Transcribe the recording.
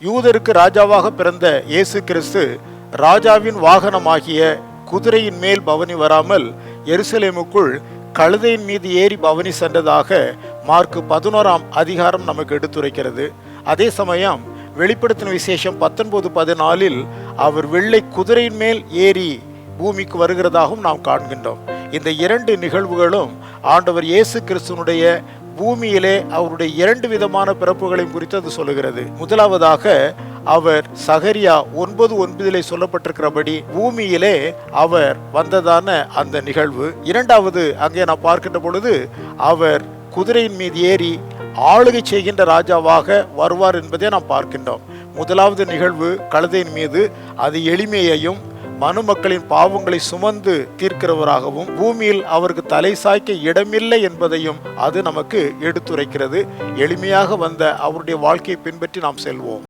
யூதருக்கு ராஜாவாக பிறந்த இயேசு கிறிஸ்து ராஜாவின் வாகனமாகிய குதிரையின் மேல் பவனி வராமல் எருசலேமுக்குள் கழுதையின் மீது ஏறி பவனி சென்றதாக மார்க் 11ஆம் அதிகாரம் நமக்கு எடுத்துரைக்கிறது. அதே சமயம் வெளிப்படுத்தின விசேஷம் 19:14 அவர் வெள்ளை குதிரையின் மேல் ஏறி பூமிக்கு வருகிறதாகவும் நாம் காண்கின்றோம். இந்த இரண்டு நிகழ்வுகளும் ஆண்டவர் இயேசு கிறிஸ்துவனுடைய பூமியிலே அவருடைய இரண்டு விதமான பிறப்புகளையும் குறித்து அது சொல்லுகிறது. முதலாவதாக அவர் சகரியா 9:9 சொல்லப்பட்டிருக்கிறபடி பூமியிலே அவர் வந்ததான அந்த நிகழ்வு. இரண்டாவது அங்கே நாம் பார்க்கின்ற பொழுது அவர் குதிரையின் மீது ஏறி ஆளுகை செய்கின்ற ராஜாவாக வருவார் என்பதை நாம் பார்க்கின்றோம். முதலாவது நிகழ்வு கழுதையின் மீது, அது எளிமையையும் மனுமக்களின் பாவங்களை சுமந்து தீர்க்கிறவராகவும் பூமியில் அவருக்கு தலை சாய்க்க இடமில்லை என்பதையும் அது நமக்கு எடுத்துரைக்கிறது. எளிமையாக வந்த அவருடைய வாழ்க்கையை பின்பற்றி நாம் செல்வோம்.